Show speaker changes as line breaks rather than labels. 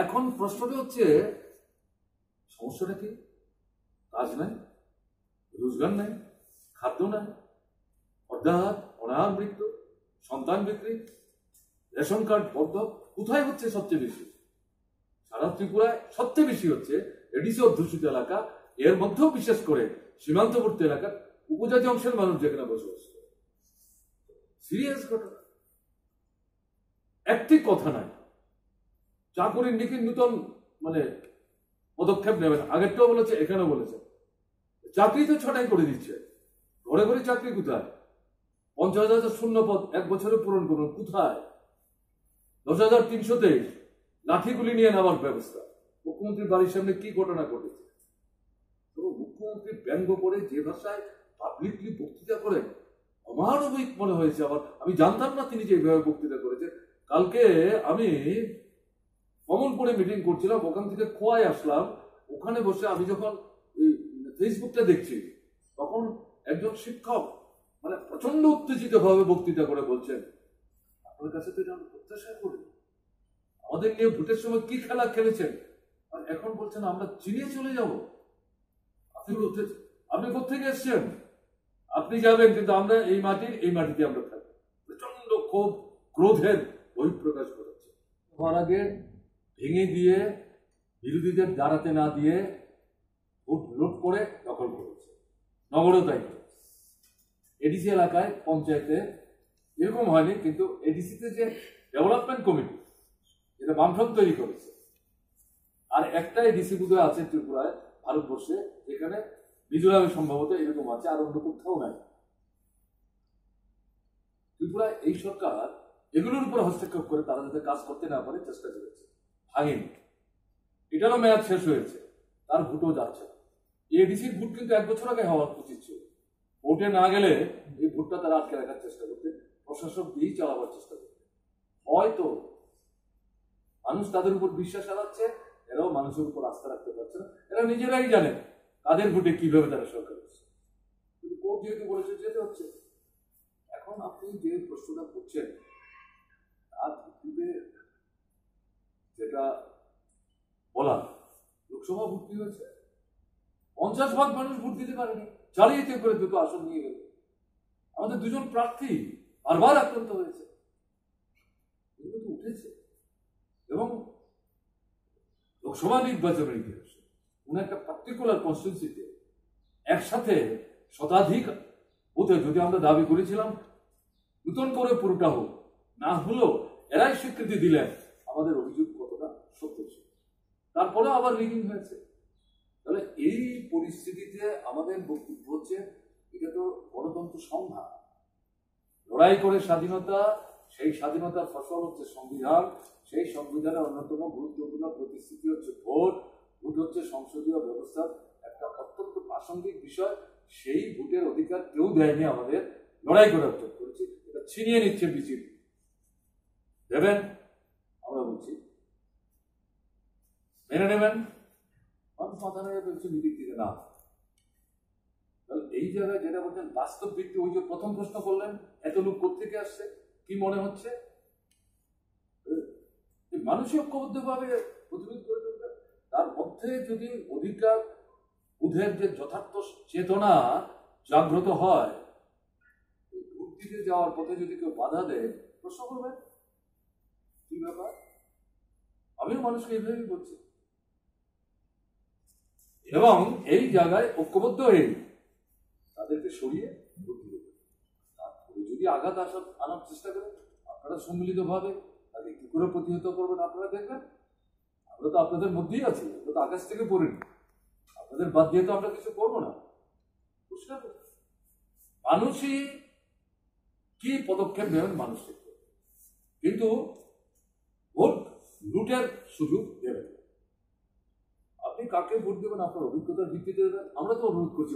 এখন প্রশ্নটা হচ্ছে সমস্যাটা কি? কাজ নাই, রোজগার নাই, খাদ্য নাই, অর্ধাহার অনাহার মৃত্যু, সন্তান বিক্রি, রেশন কার্ড বন্ধ। কোথায় হচ্ছে সবচেয়ে বেশি? সারা ত্রিপুরায় সবচেয়ে বেশি হচ্ছে এডিসি অধ্যুষিত এলাকা, এর মধ্যেও বিশেষ করে সীমান্তবর্তী এলাকার উপজাতি অংশের মানুষ যেখানে বসবাস করে। সিরিয়াস ঘটনা, একটি কথা নাই। চাকুরির দিকে নূতন পদক্ষেপ নেবেন, আগেরটাও বলেছে, এখানেও বলেছে। চাকরি তো ছটাই করে দিচ্ছে, ঘরে ঘরে চাকরি কোথায়? 50,000 শূন্য পদ এক বছরে পূরণ করুন, কোথায়? 10,323 লাঠিগুলি নিয়ে নেওয়ার ব্যবস্থা। মুখ্যমন্ত্রীর বাড়ির সামনে কি ঘটনা ঘটেছে? তো মুখ্যমন্ত্রী ব্যঙ্গ করে যে ভাষায় পাবলিকলি বক্তৃতা করেন, অমানবিক মনে হয়েছে আমার। আমি জানতাম না তিনি যে এইভাবে বক্তৃতা করেছেন। কালকে আমি কমলপুরে মিটিং করছিলাম, ওখান থেকে খোয়ায় আসলাম। ওখানে বসে আমি যখন ফেসবুকটা দেখছি, তখন একজন শিক্ষক প্রচন্ড উত্তেজিত ভাবে বক্তৃতা করে বলছেন, আপনার কাছে তো এটা আমি প্রত্যাশা করি। আমাদের নিয়ে ভোটের সময় কি খেলা খেলেছেন, আর এখন বলছেন আমরা চিনিয়ে চলে যাব। আপনি কোথেকে এসছেন? আপনি যাবেন, কিন্তু আমরা এই মাটিতে আমরা থাকবো। প্রচন্ড ক্ষোভ, ক্রোধের বহিঃপ্রকাশ করেছে। হওয়ার আগে ভেঙে দিয়ে, বিরোধীদের দাঁড়াতে না দিয়ে ভোট লুট করে দখল করেছে। নগরও তাই করেছে। এডিসি এলাকায় পঞ্চায়েতে এরকম হয়নি, কিন্তু এডিসিতে যে ডেভেলপমেন্ট কমিটি, এটা বামফ্রন্ট তৈরি করেছে। আর একটা এডিসি বোধহয় আছে ত্রিপুরায়, ভারতবর্ষে, যেখানে মিজোরামে সম্ভবত এরকম আছে, আর অন্য কোথাও নাই। ত্রিপুরায় এই সরকার এগুলোর উপর হস্তক্ষেপ করে তারা যাতে কাজ করতে না পারে চেষ্টা করেছে, ভাঙেনি। এটারও মেয়াদ শেষ হয়েছে, তার ভোটও যাচ্ছে। এডিসির ভোট কিন্তু 1 বছর আগে হওয়ার উচিত ছিল। ভোটে না গেলে এই ভোটটা তারা আটকে রাখার চেষ্টা করতে, প্রশাসক দিয়েই চালাবার চেষ্টা করতে। হয়তো মানুষ তাদের উপর বিশ্বাস হারাচ্ছে, এরাও মানুষের উপর আস্থা রাখতে পারছে না। এরা নিজেরাই জানে তাদের ভোটে কিভাবে তারা সরকার হচ্ছে। কিন্তু কোর্ট যেহেতু বলেছে যেতে হচ্ছে। এখন আপনি যে প্রশ্নটা করছেন, তার ভিত্তিতে যেটা বলা, লোকসভা ভোট কি হয়েছে, 50% মানুষ ভোট দিতে পারেনি, চালিয়ে করে 2টো আসন নিয়ে গেল। আমাদের 2জন প্রার্থী বারবার আক্রান্ত হয়েছে, এগুলো তো উঠেছে। এবং লোকসভা নির্বাচনের ইতিহাসে কোন একটা পার্টিকুলার কনস্টিটিউয়েন্সিতে একসাথে শতাধিক বুথে, যদি আমরা দাবি করেছিলাম নতুন করে পুরোটা হোক, না হলেও এরাই স্বীকৃতি দিলেন আমাদের অভিযোগ কতটা সত্য ছিল। তারপরে আবার রিগিং হয়েছে। তাহলে এই পরিস্থিতিতে আমাদের বক্তব্য হচ্ছে, এটা তো গণতন্ত্র সংজ্ঞা, লড়াই করে স্বাধীনতা, সেই স্বাধীনতার ফসল হচ্ছে সংবিধান। সেই সংবিধানের অন্যতম গুরুত্বপূর্ণ প্রতিশ্রুতি হচ্ছে ভোট। ভোট হচ্ছে সংসদীয় ব্যবস্থার একটা অত্যন্ত প্রাসঙ্গিক বিষয়। সেই ভোটের অধিকার কেউ দেয়নি আমাদের, লড়াই করে অর্জন করেছি। এটা ছিনিয়ে নিচ্ছে বিজেপি। দেবেন, আমরা বলছি মেনে নেবেন, মানুষ মাথা নেড়ে বলছে বিদিক থেকে না। তাহলে এই জায়গায় যেটা বলছেন বাস্তব ভিত্তি, ওই যে প্রথম প্রশ্ন করলেন, এত লোক কোথেকে আসছে, কি মনে হচ্ছে? মানুষই ঐক্যবদ্ধ ভাবে প্রতিরোধ করে তুলবে। তার মধ্যে যদি অধিকার বোধের যে যথার্থ চেতনা জাগ্রত হয়, ভোট দিতে যাওয়ার পথে যদি কেউ বাধা দেয়, প্রশ্ন করবেন কি ব্যাপার। আমিও মানুষকে এইভাবেই বলছি। এবং এই জায়গায় ঐক্যবদ্ধ হয়ে তাদেরকে সরিয়ে ভোট দিয়ে দেবে। তারপরে যদি আঘাত আনার চেষ্টা করেন, আপনারা সম্মিলিত ভাবে তাদের কি করে প্রতিহত করবেন আপনারা দেখবেন। আমরা তো আপনাদের মধ্যেই আছি, আমরা তো আকাশ থেকে পড়িনি। আপনাদের বাদ দিয়ে তো আমরা কিছু করবো না। মানুষই কি পদক্ষেপ নেবেন মানুষ দেখবে, কিন্তু ভোট লুটের সুযোগ দেবেন। আপনি কাকে ভোট দেবেন আপনার অভিজ্ঞতার ভিত্তিতে দেবেন। আমরা তো অনুরোধ করছি